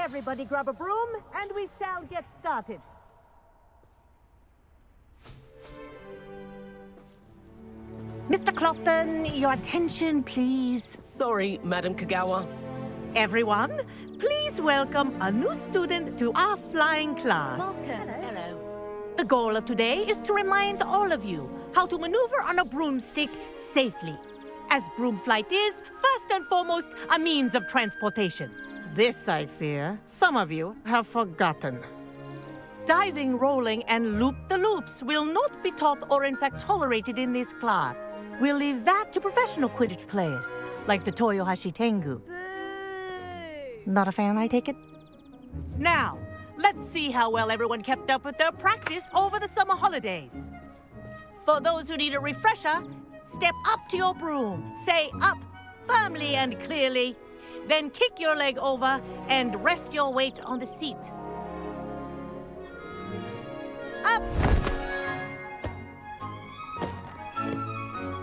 Everybody grab a broom, and we shall get started. Mr. Clopton, your attention, please. Sorry, Madam Kogawa. Everyone, please welcome a new student to our flying class. Hello. The goal of today is to remind all of you how to maneuver on a broomstick safely, as broom flight is, first and foremost, a means of transportation. This, I fear, some of you have forgotten. Diving, rolling, and loop-the-loops will not be taught or in fact tolerated in this class. We'll leave that to professional Quidditch players, like the Toyohashi Tengu. Boo! Not a fan, I take it? Now, let's see how well everyone kept up with their practice over the summer holidays. For those who need a refresher, step up to your broom, say up firmly and clearly, then kick your leg over and rest your weight on the seat. Up!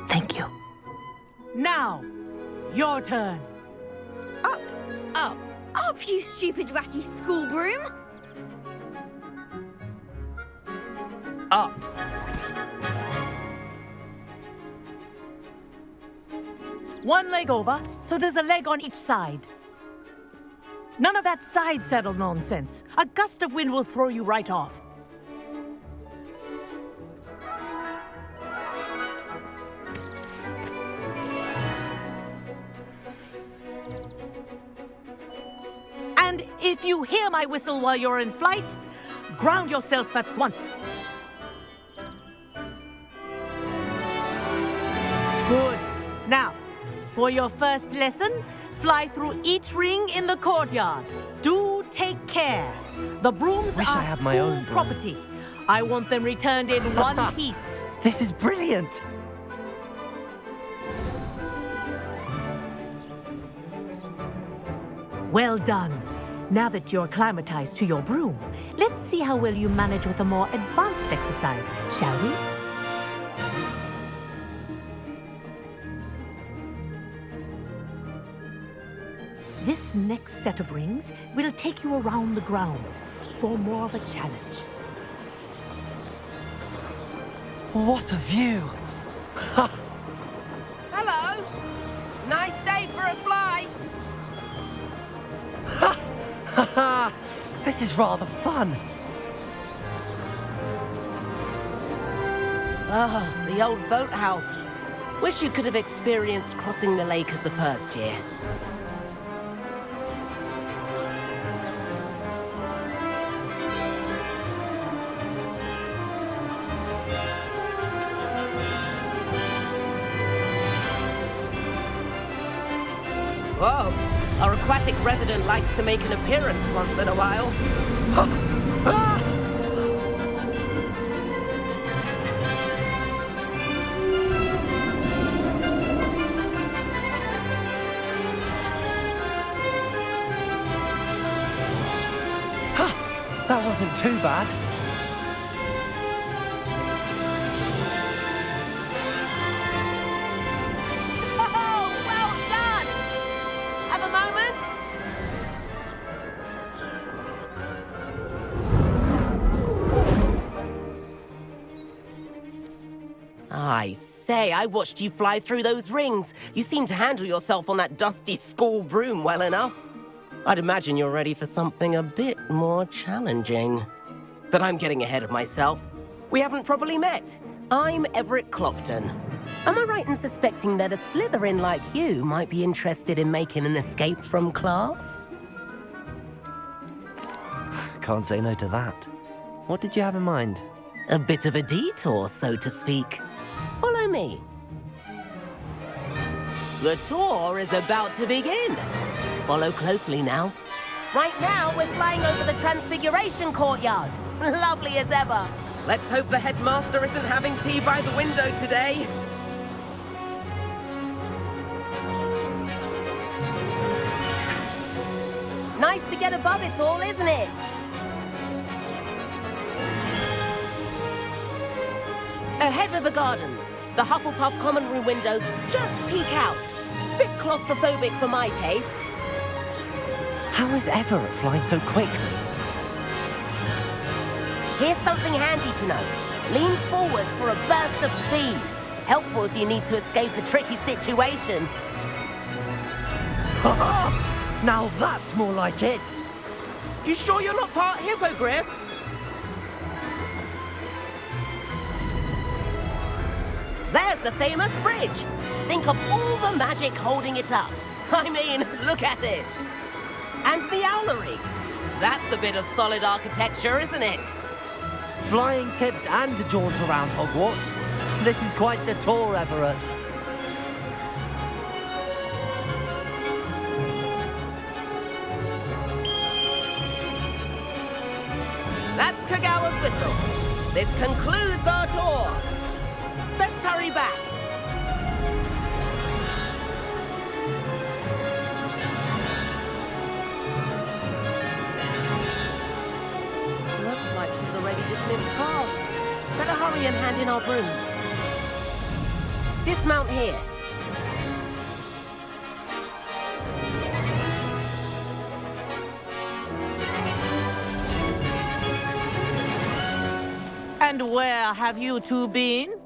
Thank you. Now, your turn. Up! Up. Up, you stupid ratty school broom! Up. One leg over, so there's a leg on each side. None of that side saddle nonsense. A gust of wind will throw you right off. And if you hear my whistle while you're in flight, ground yourself at once. Good. Now, for your first lesson, fly through each ring in the courtyard. Do take care. The brooms Wish I are had my own school broom. property. I want them returned in one piece. This is brilliant. Well done. Now that you're acclimatized to your broom, let's see how well you manage with a more advanced exercise, shall we? This next set of rings will take you around the grounds for more of a challenge. What a view. Hello. Nice day for a flight. This is rather fun. Ah, the old boathouse. Wish you could have experienced crossing the lake as a first year. Whoa, our aquatic resident likes to make an appearance once in a while. That wasn't too bad. Oh, well done! Have a moment? I say, I watched you fly through those rings. You seem to handle yourself on that dusty school broom well enough. I'd imagine you're ready for something a bit more challenging. But I'm getting ahead of myself. We haven't properly met. I'm Everett Clopton. Am I right in suspecting that a Slytherin like you might be interested in making an escape from class? Can't say no to that. What did you have in mind? A bit of a detour, so to speak. Follow me. The tour is about to begin. Follow closely now. Right now, we're flying over the Transfiguration Courtyard. Lovely as ever. Let's hope the headmaster isn't having tea by the window today. Nice to get above it all, isn't it? Ahead of the gardens, the Hufflepuff common room windows just peek out. Bit claustrophobic for my taste. How is Everett flying so quickly? Here's something handy to know. Lean forward for a burst of speed. Helpful if you need to escape a tricky situation. Now that's more like it! You sure you're not part hippogriff? There's the famous bridge. Think of all the magic holding it up. I mean, look at it. And the owlery. That's a bit of solid architecture, isn't it? Flying tips and a jaunt around Hogwarts. This is quite the tour, Everett. That's Kogawa's whistle. This concludes our tour. Let's hurry back. Looks like she's already dismissed class. Better hurry and hand in our brooms. Dismount here. And where have you two been?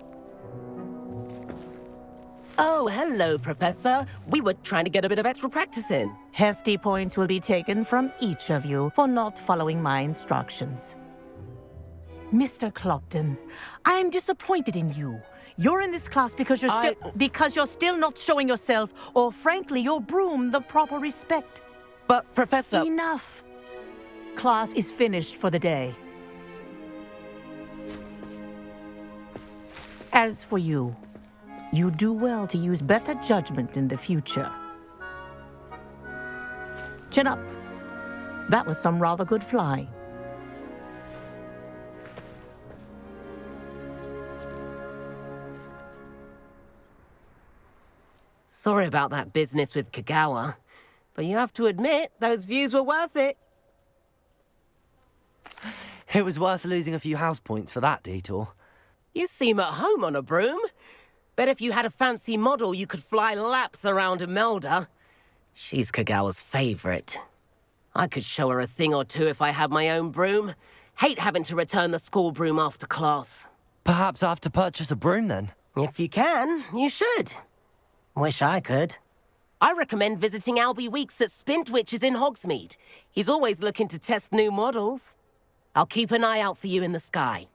Oh, hello, Professor. We were trying to get a bit of extra practice in. Hefty points will be taken from each of you for not following my instructions. Mr. Clopton, I'm disappointed in you. You're in this class because you're still not showing yourself, or frankly, your broom the proper respect. But, Professor... Enough. Class is finished for the day. As for you, you do well to use better judgment in the future. Chin up. That was some rather good flying. Sorry about that business with Kogawa, but you have to admit, those views were worth it. It was worth losing a few house points for that detour. You seem at home on a broom. Bet if you had a fancy model, you could fly laps around Imelda. She's Kogawa's favorite. I could show her a thing or two if I had my own broom. Hate having to return the school broom after class. Perhaps I have to purchase a broom then. If you can, you should. Wish I could. I recommend visiting Albie Weeks at Spintwitches in Hogsmeade. He's always looking to test new models. I'll keep an eye out for you in the sky.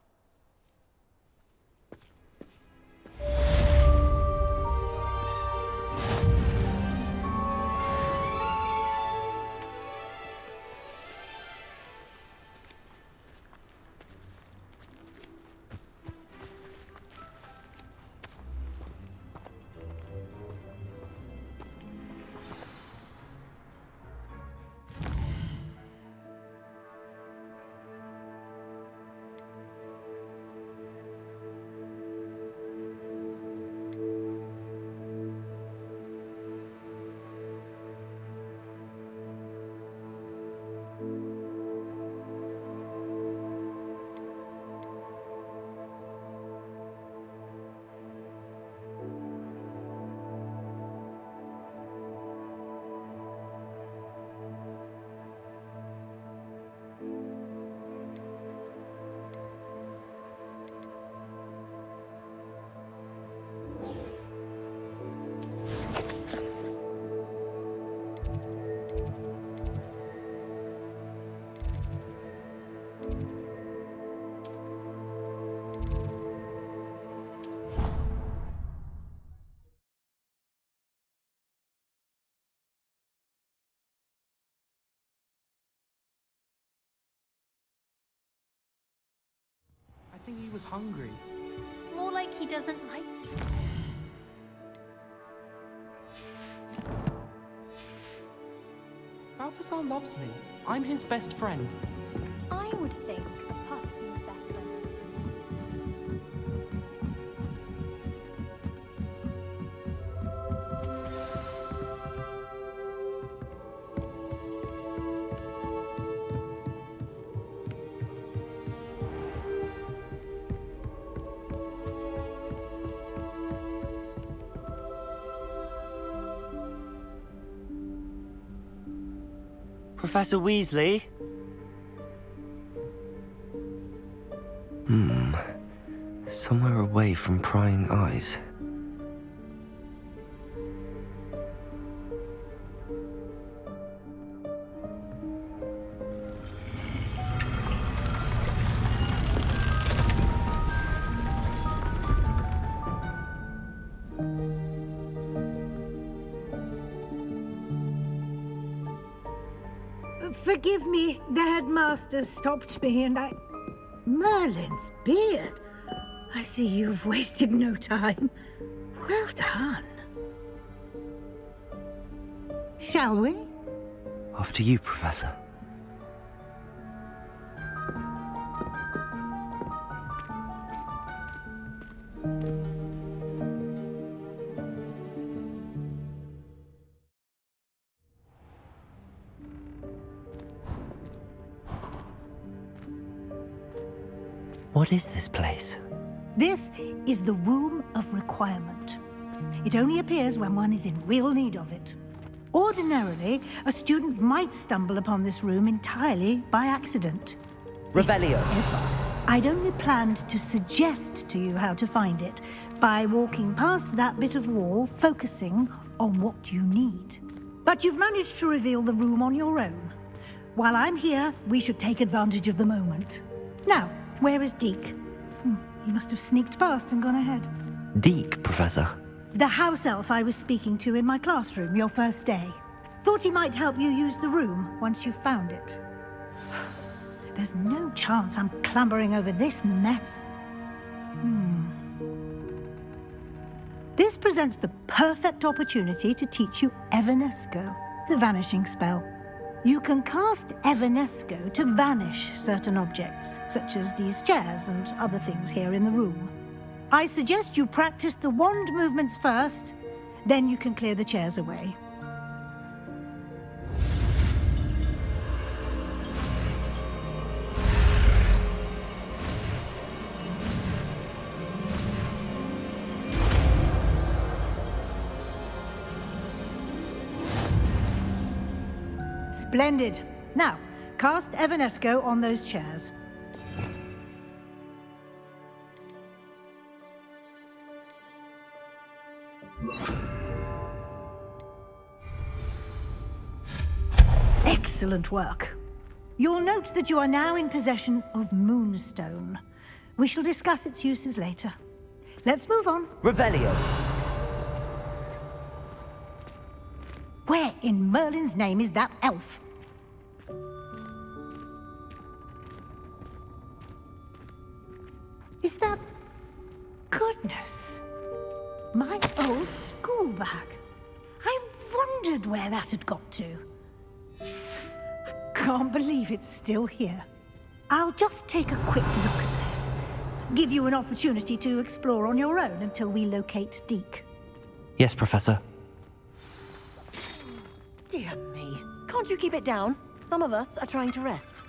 I think he was hungry. More like he doesn't like you. Balthazar loves me. I'm his best friend. I would think a pup is better. Professor Weasley? Somewhere away from prying eyes. Forgive me, the headmaster stopped me and I... Merlin's beard. I see you've wasted no time. Well done. Shall we? After you, Professor. What is this place? This is the Room of Requirement. It only appears when one is in real need of it. Ordinarily, a student might stumble upon this room entirely by accident. Revelio. I'd only planned to suggest to you how to find it by walking past that bit of wall, focusing on what you need. But you've managed to reveal the room on your own. While I'm here, we should take advantage of the moment. Now, where is Deek? He must have sneaked past and gone ahead. Deek, Professor. The house elf I was speaking to in my classroom your first day. Thought he might help you use the room once you found it. There's no chance I'm clambering over this mess. This presents the perfect opportunity to teach you Evanesco, the vanishing spell. You can cast Evanesco to vanish certain objects, such as these chairs and other things here in the room. I suggest you practice the wand movements first, then you can clear the chairs away. Splendid. Now, cast Evanesco on those chairs. Excellent work. You'll note that you are now in possession of Moonstone. We shall discuss its uses later. Let's move on. Revelio. Where in Merlin's name is that elf? Is that... Goodness. My old school bag. I wondered where that had got to. Can't believe it's still here. I'll just take a quick look at this. Give you an opportunity to explore on your own until we locate Deek. Yes, Professor. Dear me. Can't you keep it down? Some of us are trying to rest.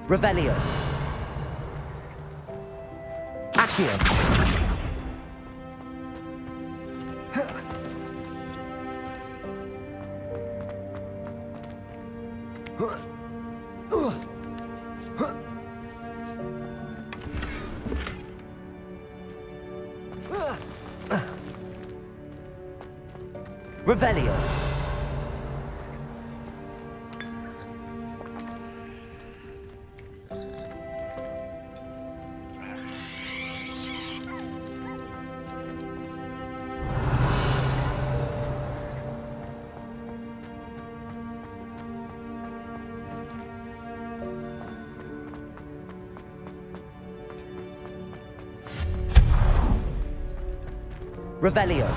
Revelio. Accio. Revelio. Revelio.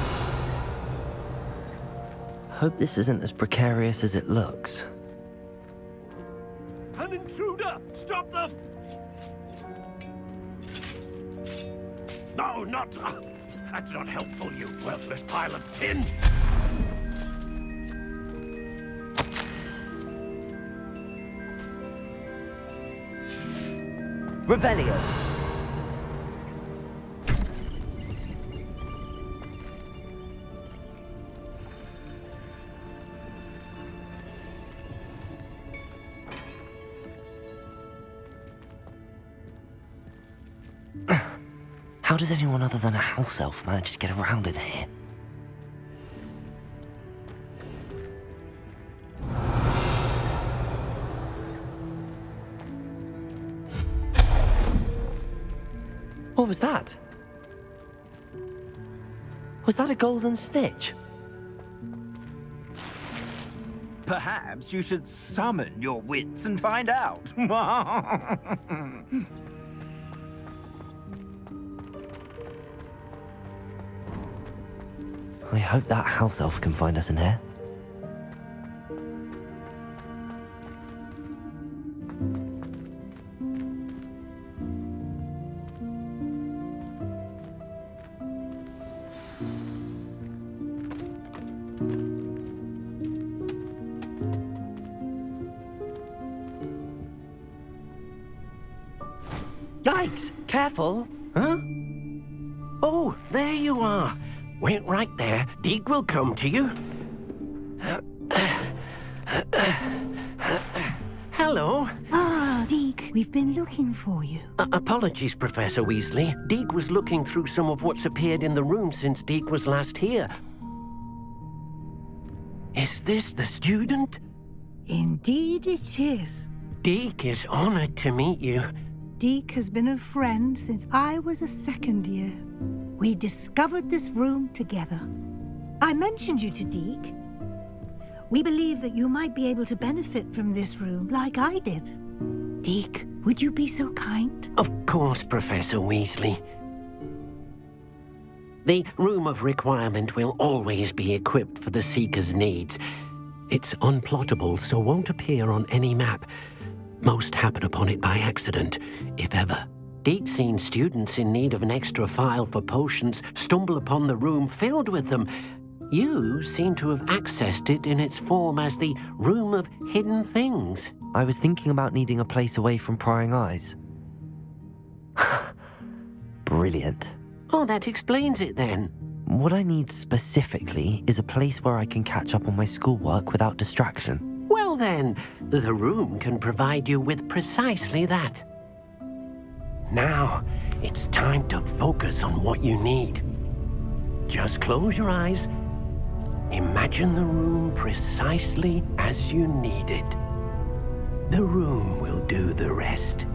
Hope this isn't as precarious as it looks. An intruder! Stop them! No, not... that's not helpful, you worthless pile of tin! Revelio. How does anyone other than a house elf manage to get around in here? What was that? Was that a golden snitch? Perhaps you should summon your wits and find out. I hope that house elf can find us in here. Yikes! Careful! Huh? Oh, there you are. Wait right there. Deek will come to you. Hello. Ah, Deek, we've been looking for you. Apologies, Professor Weasley. Deek was looking through some of what's appeared in the room since Deek was last here. Is this the student? Indeed it is. Deek is honored to meet you. Deek has been a friend since I was a second year. We discovered this room together. I mentioned you to Deek. We believe that you might be able to benefit from this room like I did. Deek, would you be so kind? Of course, Professor Weasley. The Room of Requirement will always be equipped for the Seeker's needs. It's unplottable, so won't appear on any map. Most happen upon it by accident, if ever. Deek's seen students in need of an extra file for potions stumble upon the room filled with them. You seem to have accessed it in its form as the Room of Hidden Things. I was thinking about needing a place away from prying eyes. Brilliant. Oh, that explains it then. What I need specifically is a place where I can catch up on my schoolwork without distraction. Well then, the room can provide you with precisely that. Now, it's time to focus on what you need. Just close your eyes. Imagine the room precisely as you need it. The room will do the rest.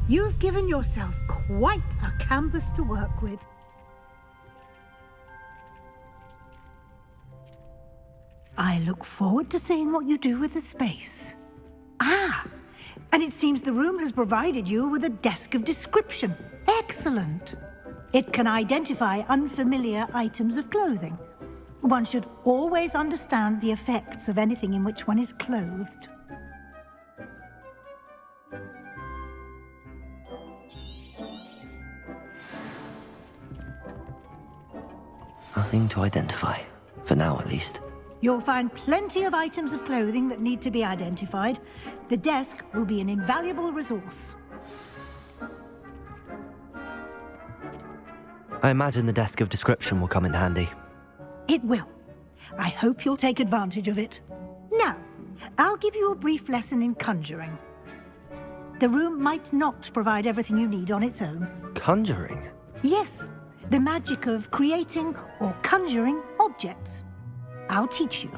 You've given yourself quite a canvas to work with. I look forward to seeing what you do with the space. Ah, and it seems the room has provided you with a desk of description. Excellent. It can identify unfamiliar items of clothing. One should always understand the effects of anything in which one is clothed. Nothing to identify, for now at least. You'll find plenty of items of clothing that need to be identified. The desk will be an invaluable resource. I imagine the desk of description will come in handy. It will. I hope you'll take advantage of it. Now, I'll give you a brief lesson in conjuring. The room might not provide everything you need on its own. Conjuring? Yes, the magic of creating or conjuring objects. I'll teach you.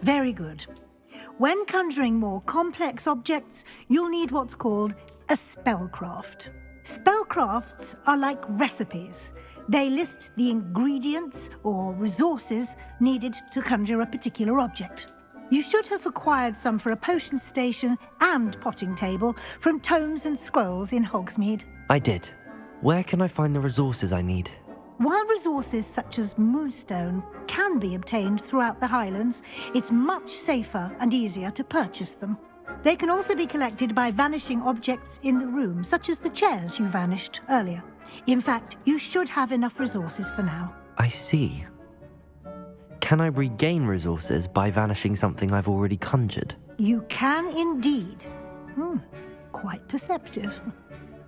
Very good. When conjuring more complex objects, you'll need what's called a spellcraft. Spellcrafts are like recipes. They list the ingredients or resources needed to conjure a particular object. You should have acquired some for a potion station and potting table from tomes and scrolls in Hogsmeade. I did. Where can I find the resources I need? While resources such as Moonstone can be obtained throughout the Highlands, it's much safer and easier to purchase them. They can also be collected by vanishing objects in the room, such as the chairs you vanished earlier. In fact, you should have enough resources for now. I see. Can I regain resources by vanishing something I've already conjured? You can indeed. Quite perceptive.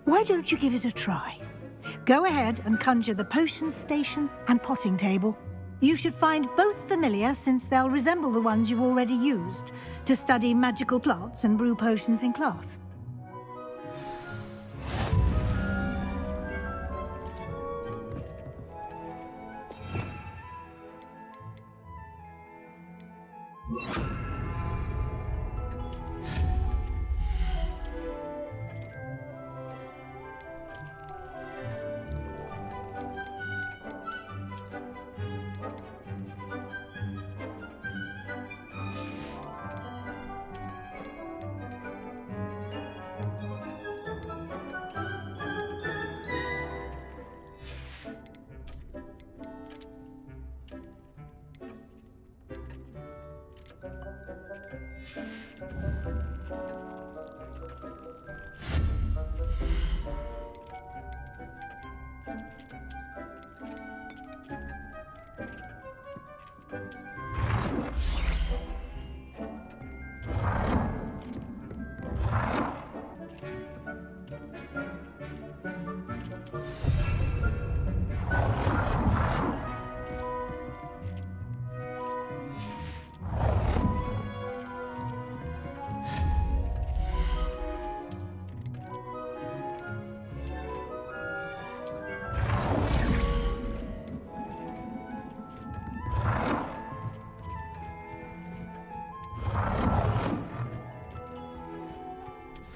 Why don't you give it a try? Go ahead and conjure the potion station and potting table. You should find both familiar, since they'll resemble the ones you've already used to study magical plants and brew potions in class.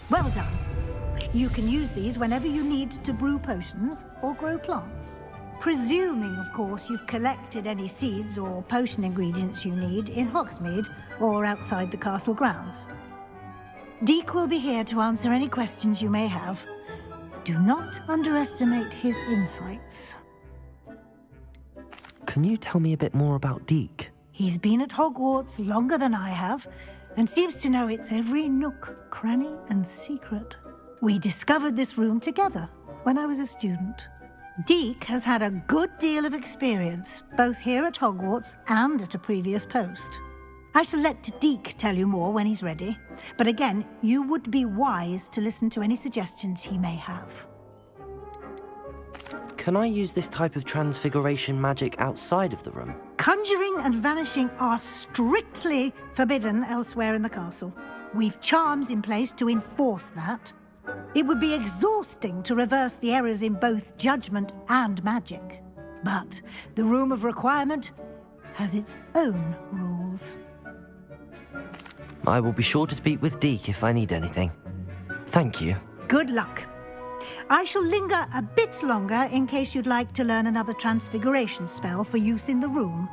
Well done. You can use these whenever you need to brew potions or grow plants. Presuming, of course, you've collected any seeds or potion ingredients you need in Hogsmeade or outside the castle grounds. Deek will be here to answer any questions you may have. Do not underestimate his insights. Can you tell me a bit more about Deek? He's been at Hogwarts longer than I have, and seems to know its every nook, cranny, and secret. We discovered this room together when I was a student. Deek has had a good deal of experience, both here at Hogwarts and at a previous post. I shall let Deek tell you more when he's ready, but again, you would be wise to listen to any suggestions he may have. Can I use this type of transfiguration magic outside of the room? Conjuring and vanishing are strictly forbidden elsewhere in the castle. We've charms in place to enforce that. It would be exhausting to reverse the errors in both judgment and magic. But the Room of Requirement has its own rules. I will be sure to speak with Deek if I need anything. Thank you. Good luck. I shall linger a bit longer in case you'd like to learn another transfiguration spell for use in the room.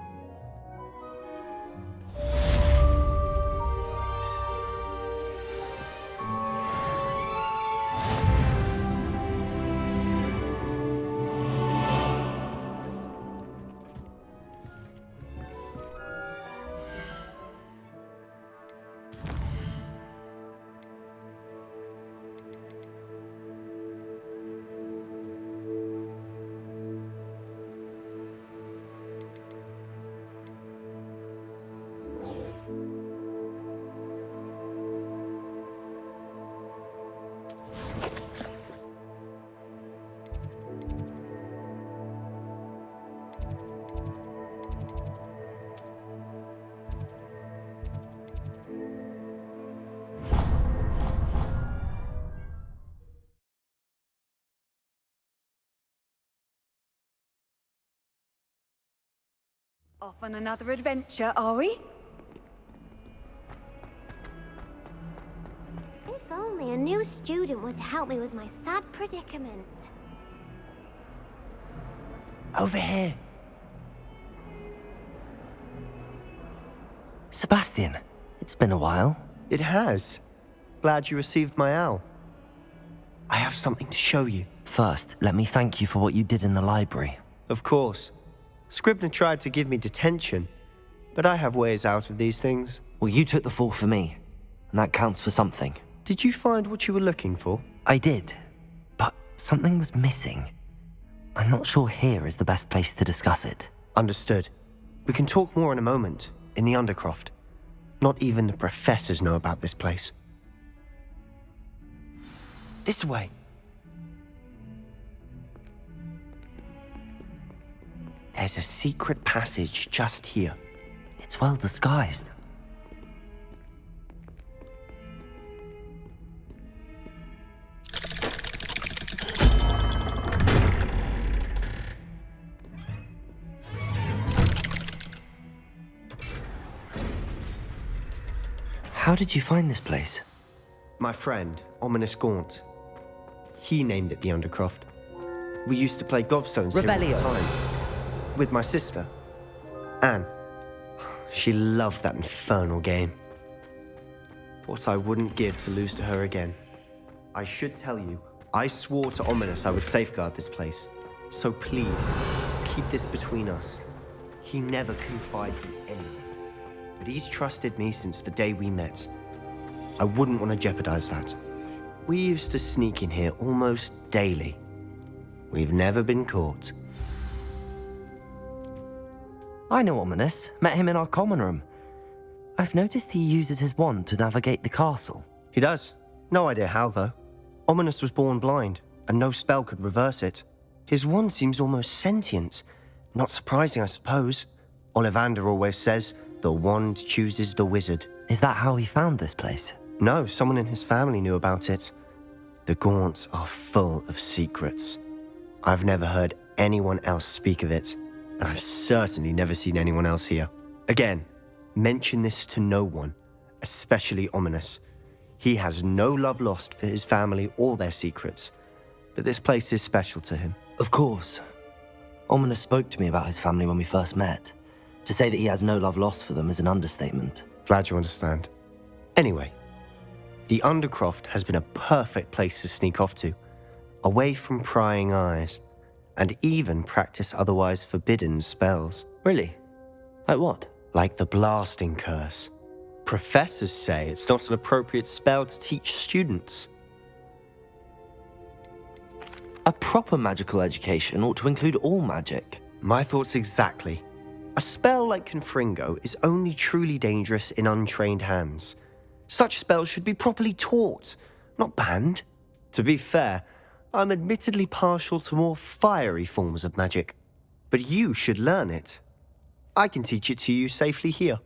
Off on another adventure, are we? If only a new student would help me with my sad predicament. Over here. Sebastian, it's been a while. It has. Glad you received my owl. I have something to show you. First, let me thank you for what you did in the library. Of course. Scribner tried to give me detention, but I have ways out of these things. Well, you took the fall for me, and that counts for something. Did you find what you were looking for? I did, but something was missing. I'm not sure here is the best place to discuss it. Understood. We can talk more in a moment, in the Undercroft. Not even the professors know about this place. This way. There's a secret passage just here. It's well disguised. How did you find this place? My friend, Ominous Gaunt. He named it the Undercroft. We used to play gobstones here all the time. With my sister, Anne. She loved that infernal game. What I wouldn't give to lose to her again. I should tell you, I swore to Ominous I would safeguard this place. So please, keep this between us. He never confided in anyone. But he's trusted me since the day we met. I wouldn't want to jeopardize that. We used to sneak in here almost daily. We've never been caught. I know Ominous. Met him in our common room. I've noticed he uses his wand to navigate the castle. He does. No idea how, though. Ominous was born blind, and no spell could reverse it. His wand seems almost sentient. Not surprising, I suppose. Ollivander always says, the wand chooses the wizard. Is that how he found this place? No, someone in his family knew about it. The Gaunts are full of secrets. I've never heard anyone else speak of it, and I've certainly never seen anyone else here. Again, mention this to no one, especially Ominous. He has no love lost for his family or their secrets, but this place is special to him. Of course. Ominous spoke to me about his family when we first met. To say that he has no love lost for them is an understatement. Glad you understand. Anyway, the Undercroft has been a perfect place to sneak off to, away from prying eyes, and even practice otherwise forbidden spells. Really? Like what? Like the blasting curse. Professors say it's not an appropriate spell to teach students. A proper magical education ought to include all magic. My thoughts exactly. A spell like Confringo is only truly dangerous in untrained hands. Such spells should be properly taught, not banned. To be fair, I'm admittedly partial to more fiery forms of magic, but you should learn it. I can teach it to you safely here.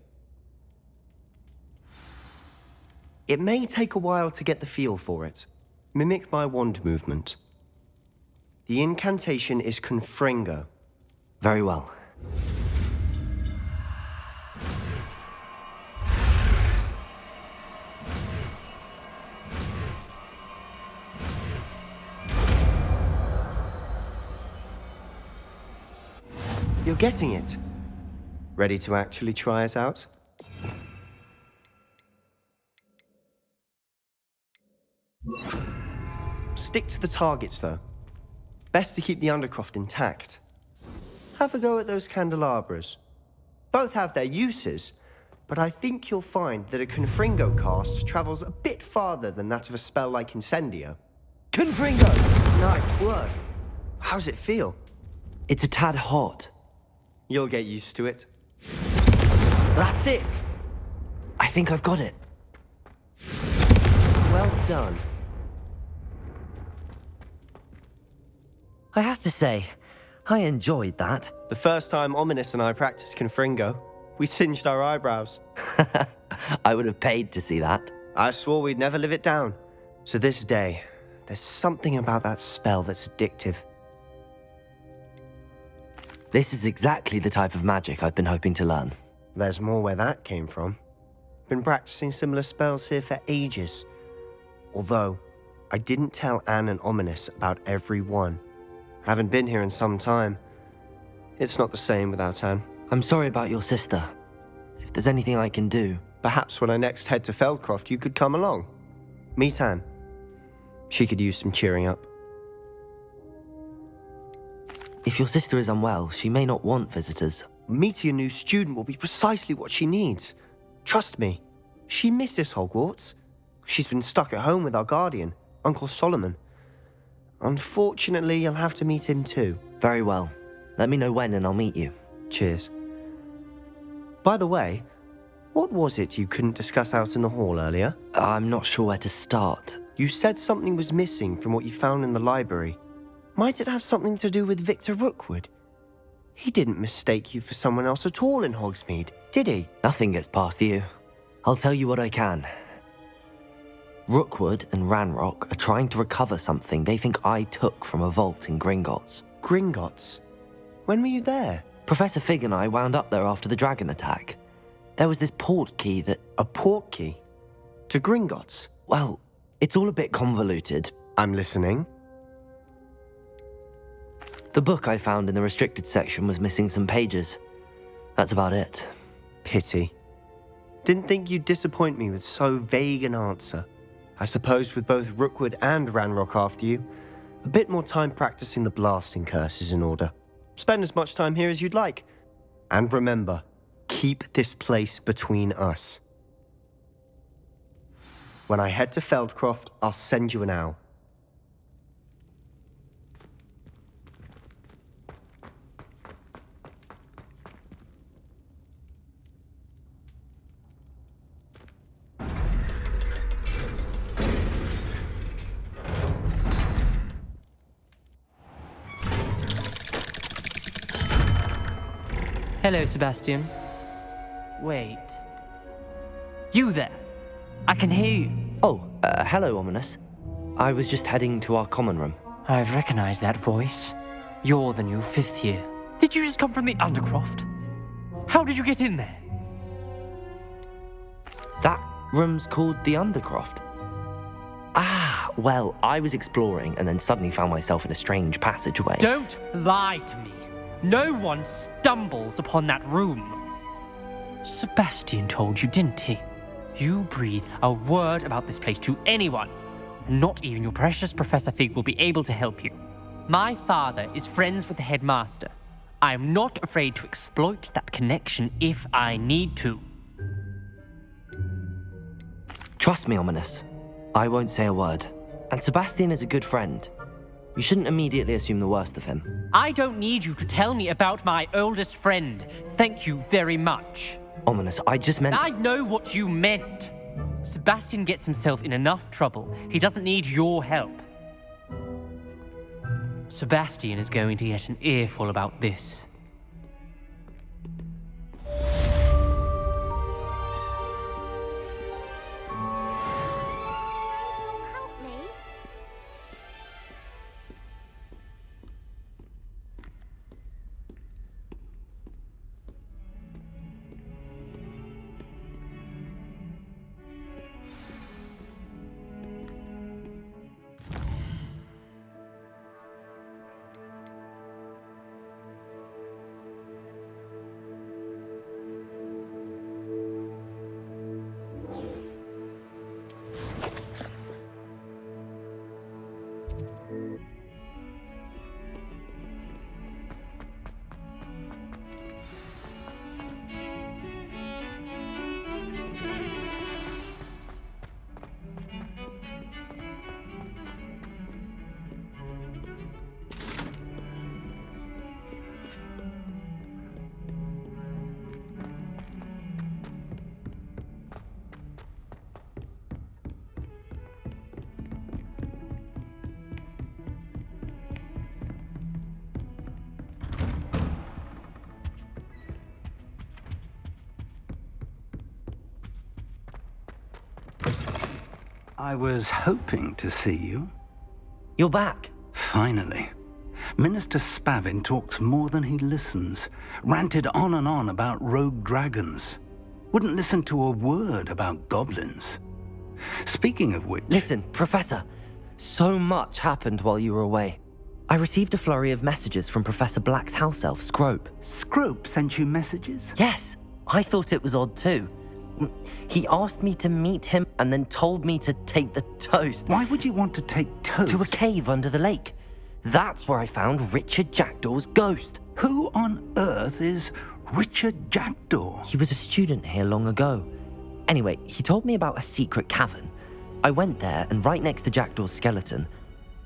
It may take a while to get the feel for it. Mimic my wand movement. The incantation is Confringo. Very well. You're getting it. Ready to actually try it out? Stick to the targets, though. Best to keep the Undercroft intact. Have a go at those candelabras. Both have their uses, but I think you'll find that a Confringo cast travels a bit farther than that of a spell like Incendio. Confringo! Nice work. How's it feel? It's a tad hot. You'll get used to it. That's it! I think I've got it. Well done. I have to say, I enjoyed that. The first time Ominous and I practiced Confringo, we singed our eyebrows. I would have paid to see that. I swore we'd never live it down. To this day, there's something about that spell that's addictive. This is exactly the type of magic I've been hoping to learn. There's more where that came from. Been practicing similar spells here for ages. Although, I didn't tell Anne and Ominous about every one. Haven't been here in some time. It's not the same without Anne. I'm sorry about your sister. If there's anything I can do... Perhaps when I next head to Feldcroft, you could come along. Meet Anne. She could use some cheering up. If your sister is unwell, she may not want visitors. Meeting a new student will be precisely what she needs. Trust me. She misses Hogwarts. She's been stuck at home with our guardian, Uncle Solomon. Unfortunately, you'll have to meet him too. Very well. Let me know when and I'll meet you. Cheers. By the way, what was it you couldn't discuss out in the hall earlier? I'm not sure where to start. You said something was missing from what you found in the library. Might it have something to do with Victor Rookwood? He didn't mistake you for someone else at all in Hogsmeade, did he? Nothing gets past you. I'll tell you what I can. Rookwood and Ranrock are trying to recover something they think I took from a vault in Gringotts. Gringotts? When were you there? Professor Fig and I wound up there after the dragon attack. There was this port key that... A port key? To Gringotts? Well, it's all a bit convoluted. I'm listening. The book I found in the restricted section was missing some pages. That's about it. Pity. Didn't think you'd disappoint me with so vague an answer. I suppose with both Rookwood and Ranrock after you, a bit more time practicing the blasting curse is in order. Spend as much time here as you'd like. And remember, keep this place between us. When I head to Feldcroft, I'll send you an owl. Hello, Sebastian. Wait. You there? I can hear you. Oh, hello, Ominous. I was just heading to our common room. I've recognized that voice. You're the new 5th year. Did you just come from the Undercroft? How did you get in there? That room's called the Undercroft. Ah, well, I was exploring and then suddenly found myself in a strange passageway. Don't lie to me. No one stumbles upon that room. Sebastian told you, didn't he? You breathe a word about this place to anyone, and not even your precious Professor Fig will be able to help you. My father is friends with the headmaster. I am not afraid to exploit that connection if I need to. Trust me, Ominous. I won't say a word. And Sebastian is a good friend. You shouldn't immediately assume the worst of him. I don't need you to tell me about my oldest friend. Thank you very much. Ominous, I just meant... I know what you meant. Sebastian gets himself in enough trouble. He doesn't need your help. Sebastian is going to get an earful about this. I was hoping to see you. You're back. Finally. Minister Spavin talks more than he listens. Ranted on and on about rogue dragons. Wouldn't listen to a word about goblins. Speaking of which... Listen, Professor. So much happened while you were away. I received a flurry of messages from Professor Black's house elf, Scrope. Scrope sent you messages? Yes, I thought it was odd too. He asked me to meet him and then told me to take the toast. Why would you want to take toast? To a cave under the lake. That's where I found Richard Jackdaw's ghost. Who on earth is Richard Jackdaw? He was a student here long ago. Anyway, he told me about a secret cavern. I went there, and right next to Jackdaw's skeleton,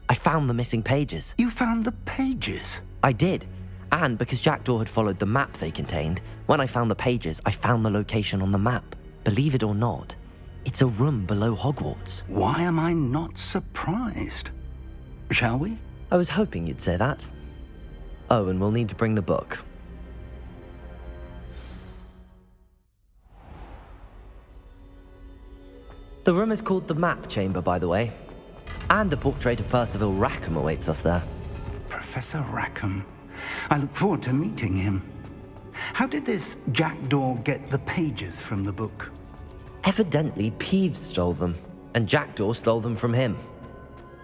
I found the missing pages. You found the pages? I did. And because Jackdaw had followed the map they contained, when I found the pages, I found the location on the map. Believe it or not, it's a room below Hogwarts. Why am I not surprised? Shall we? I was hoping you'd say that. Oh, and we'll need to bring the book. The room is called the Map Chamber, by the way. And a portrait of Percival Rackham awaits us there. Professor Rackham. I look forward to meeting him. How did this Jackdaw get the pages from the book? Evidently, Peeves stole them, and Jackdaw stole them from him.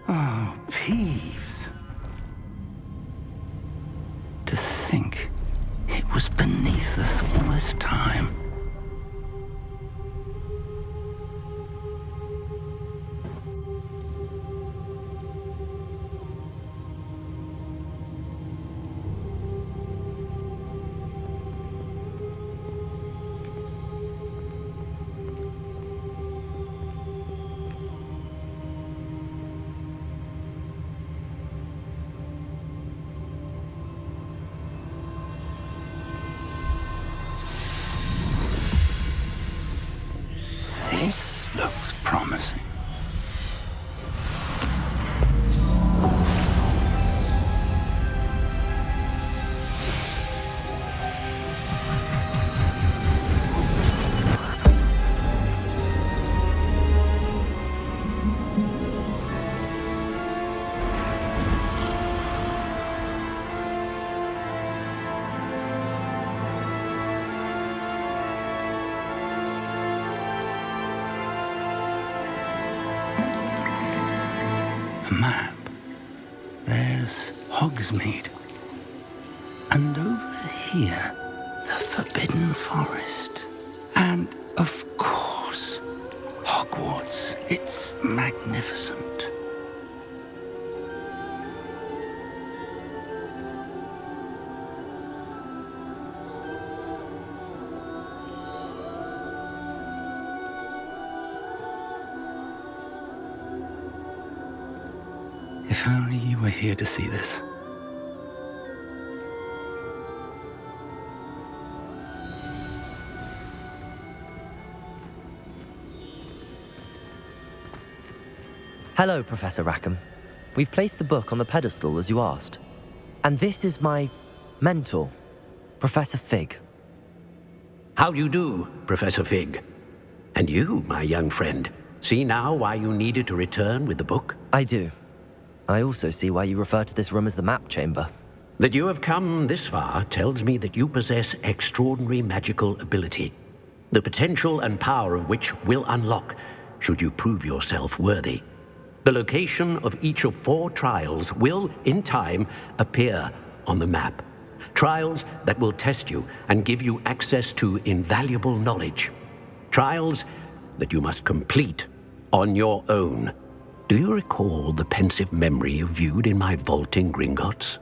Oh, Peeves. To think it was beneath us all this time. This looks promising. Map. There's Hogsmeade. And over here, the Forbidden Forest. And, of course, Hogwarts. It's magnificent. If only you were here to see this. Hello, Professor Rackham. We've placed the book on the pedestal as you asked. And this is my mentor, Professor Fig. How do you do, Professor Fig? And you, my young friend, see now why you needed to return with the book? I do. I also see why you refer to this room as the Map Chamber. That you have come this far tells me that you possess extraordinary magical ability, the potential and power of which will unlock should you prove yourself worthy. The location of each of 4 trials will, in time, appear on the map. Trials that will test you and give you access to invaluable knowledge. Trials that you must complete on your own. Do you recall the pensive memory you viewed in my vault in Gringotts?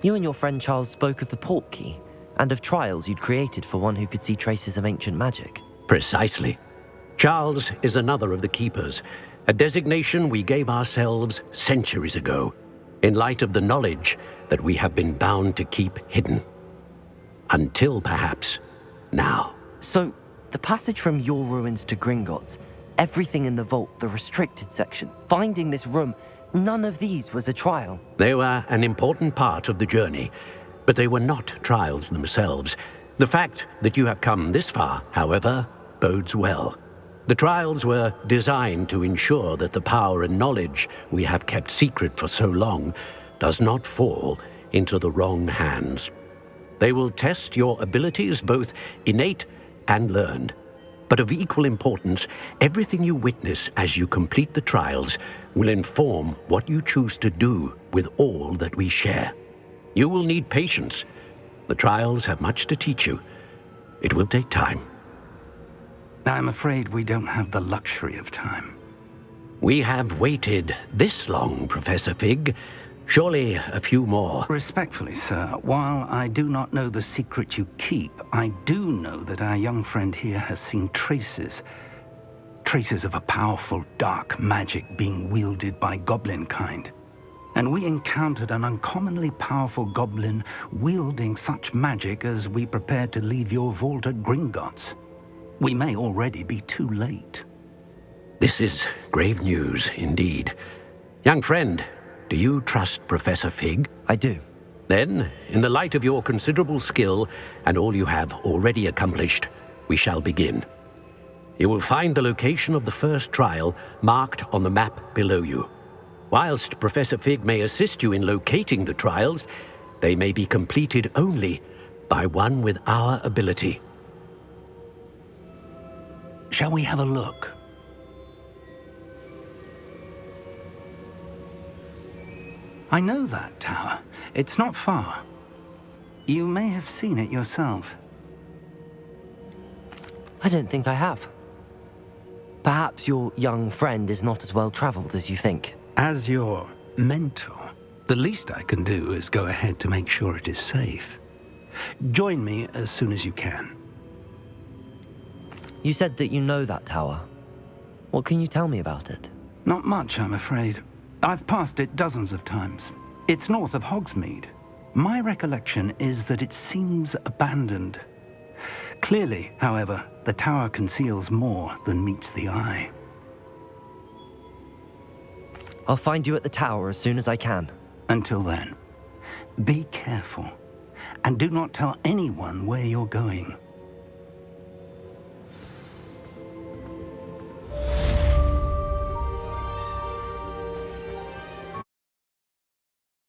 You and your friend Charles spoke of the Portkey and of trials you'd created for one who could see traces of ancient magic. Precisely. Charles is another of the Keepers, a designation we gave ourselves centuries ago, in light of the knowledge that we have been bound to keep hidden. Until perhaps now. So, the passage from your ruins to Gringotts, everything in the vault, the restricted section, finding this room, none of these was a trial. They were an important part of the journey, but they were not trials themselves. The fact that you have come this far, however, bodes well. The trials were designed to ensure that the power and knowledge we have kept secret for so long does not fall into the wrong hands. They will test your abilities, both innate and learned. But of equal importance, everything you witness as you complete the trials will inform what you choose to do with all that we share. You will need patience. The trials have much to teach you. It will take time. I'm afraid we don't have the luxury of time. We have waited this long, Professor Fig. Surely a few more. Respectfully, sir, while I do not know the secret you keep, I do know that our young friend here has seen traces of a powerful dark magic being wielded by goblin kind. And we encountered an uncommonly powerful goblin wielding such magic as we prepared to leave your vault at Gringotts. We may already be too late. This is grave news indeed. Young friend, do you trust Professor Fig? I do. Then, in the light of your considerable skill and all you have already accomplished, we shall begin. You will find the location of the first trial marked on the map below you. Whilst Professor Fig may assist you in locating the trials, they may be completed only by one with our ability. Shall we have a look? I know that tower. It's not far. You may have seen it yourself. I don't think I have. Perhaps your young friend is not as well traveled as you think. As your mentor, the least I can do is go ahead to make sure it is safe. Join me as soon as you can. You said that you know that tower. What can you tell me about it? Not much, I'm afraid. I've passed it dozens of times. It's north of Hogsmeade. My recollection is that it seems abandoned. Clearly, however, the tower conceals more than meets the eye. I'll find you at the tower as soon as I can. Until then, be careful, and do not tell anyone where you're going.